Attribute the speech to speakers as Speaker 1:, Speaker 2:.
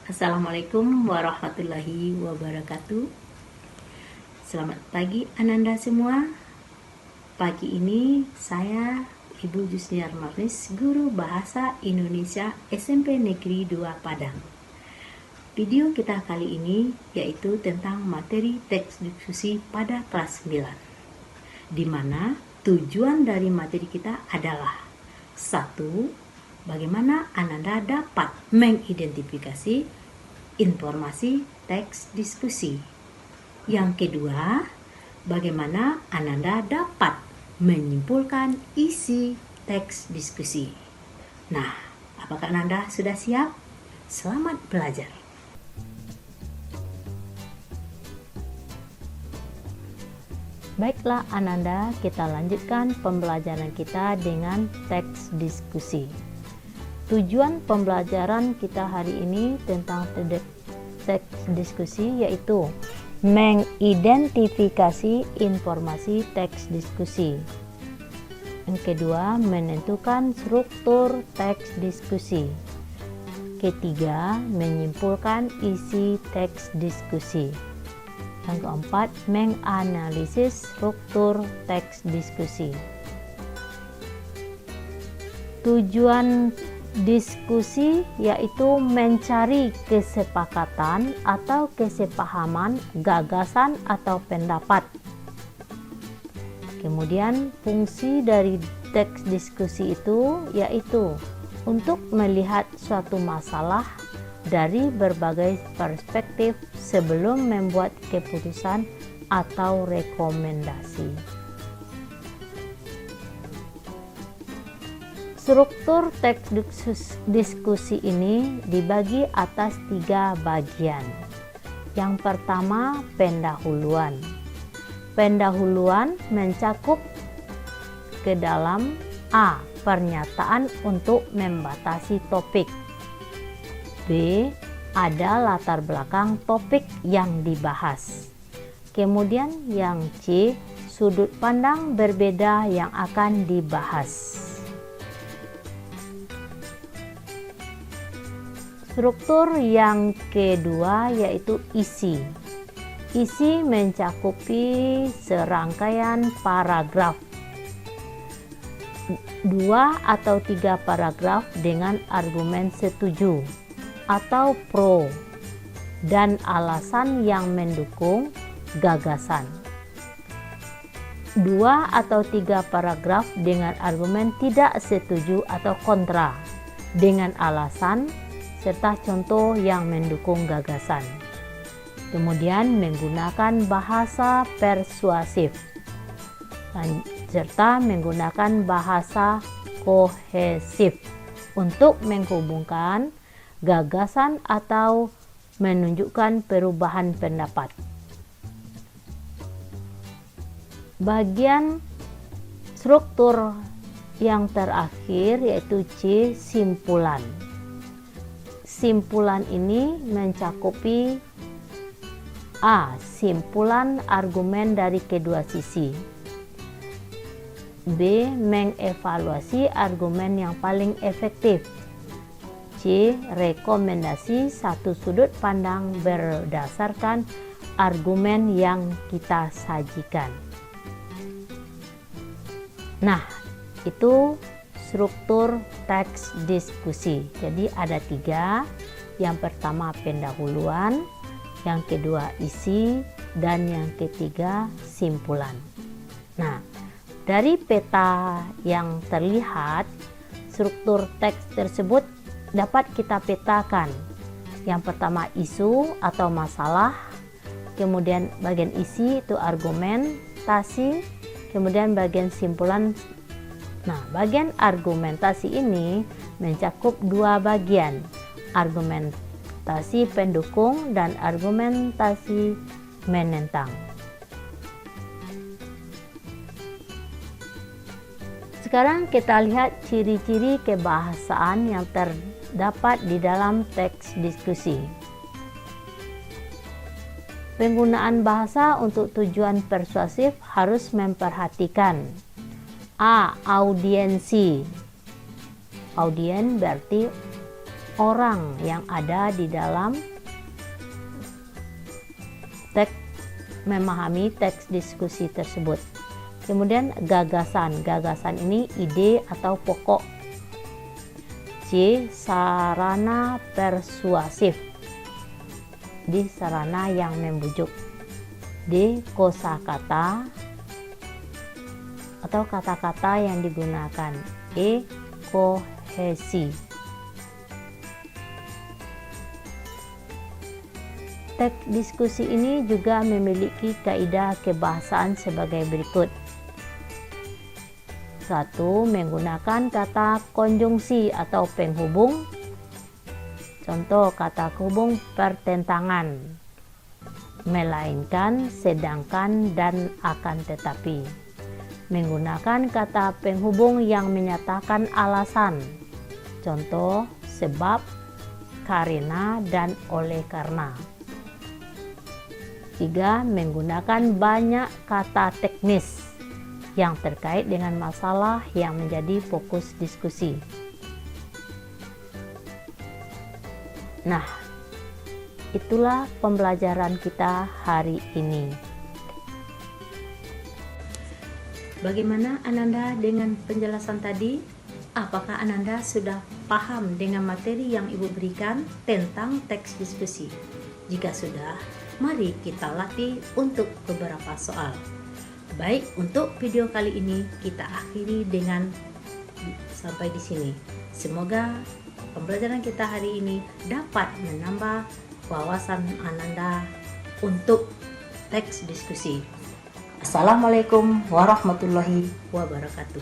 Speaker 1: Assalamualaikum warahmatullahi wabarakatuh. Selamat pagi Ananda semua. Pagi ini saya Ibu Jusniar Marnis, Guru Bahasa Indonesia SMP Negeri 2 Padang. Video kita kali ini yaitu tentang materi teks diskusi pada kelas 9, di mana tujuan dari materi kita adalah: 1. Bagaimana Ananda dapat mengidentifikasi informasi teks diskusi. Yang kedua, bagaimana Ananda dapat menyimpulkan isi teks diskusi. Nah, apakah Ananda sudah siap? Selamat belajar. Baiklah Ananda, kita lanjutkan pembelajaran kita dengan teks diskusi. Tujuan pembelajaran kita hari ini tentang teks diskusi yaitu mengidentifikasi informasi teks diskusi. Yang kedua, menentukan struktur teks diskusi. Ketiga, menyimpulkan isi teks diskusi. Yang keempat, menganalisis struktur teks diskusi. Tujuan diskusi yaitu mencari kesepakatan atau kesepahaman, gagasan atau pendapat. Kemudian fungsi dari teks diskusi itu yaitu untuk melihat suatu masalah dari berbagai perspektif sebelum membuat keputusan atau rekomendasi. Struktur teks diskusi ini dibagi atas 3 bagian. Yang pertama, pendahuluan. Pendahuluan mencakup ke dalam A. Pernyataan untuk membatasi topik. B. Ada latar belakang topik yang dibahas. Kemudian yang C. Sudut pandang berbeda yang akan dibahas. Struktur yang kedua yaitu isi. Isi mencakupi serangkaian paragraf, 2 atau 3 paragraf dengan argumen setuju atau pro dan alasan yang mendukung gagasan. 2 atau 3 paragraf dengan argumen tidak setuju atau kontra dengan alasan serta contoh yang mendukung gagasan. Kemudian menggunakan bahasa persuasif serta menggunakan bahasa kohesif untuk menghubungkan gagasan atau menunjukkan perubahan pendapat. Bagian struktur yang terakhir yaitu C, simpulan. Simpulan ini mencakupi A. Simpulan argumen dari kedua sisi. B. Mengevaluasi argumen yang paling efektif. C. Rekomendasi satu sudut pandang berdasarkan argumen yang kita sajikan. Nah, itu struktur teks diskusi. Jadi ada 3. Yang pertama pendahuluan, yang kedua isi, dan yang ketiga simpulan. Nah, dari peta yang terlihat, struktur teks tersebut dapat kita petakan. Yang pertama isu atau masalah, kemudian bagian isi itu argumentasi, kemudian bagian simpulan. Nah, bagian argumentasi ini mencakup 2 bagian, argumentasi pendukung dan argumentasi menentang. Sekarang kita lihat ciri-ciri kebahasaan yang terdapat di dalam teks diskusi. Penggunaan bahasa untuk tujuan persuasif harus memperhatikan A. Audiensi. Audien berarti orang yang ada di dalam teks, memahami teks diskusi tersebut. Kemudian gagasan. Gagasan ini ide atau pokok. C. Sarana persuasif. D. Sarana yang membujuk. D. Kosakata atau kata-kata yang digunakan. E. Kohesi. Teks diskusi ini juga memiliki kaidah kebahasaan sebagai berikut. 1. Menggunakan kata konjungsi atau penghubung. Contoh kata penghubung pertentangan, melainkan, sedangkan, dan akan tetapi. Menggunakan kata penghubung yang menyatakan alasan. Contoh sebab, karena, dan oleh karena. 3. Menggunakan banyak kata teknis yang terkait dengan masalah yang menjadi fokus diskusi. Nah, itulah pembelajaran kita hari ini. Bagaimana Ananda dengan penjelasan tadi? Apakah Ananda sudah paham dengan materi yang Ibu berikan tentang teks diskusi? Jika sudah, mari kita latih untuk beberapa soal. Baik, untuk video kali ini kita akhiri dengan sampai di sini. Semoga pembelajaran kita hari ini dapat menambah wawasan Ananda untuk teks diskusi. Assalamualaikum warahmatullahi wabarakatuh.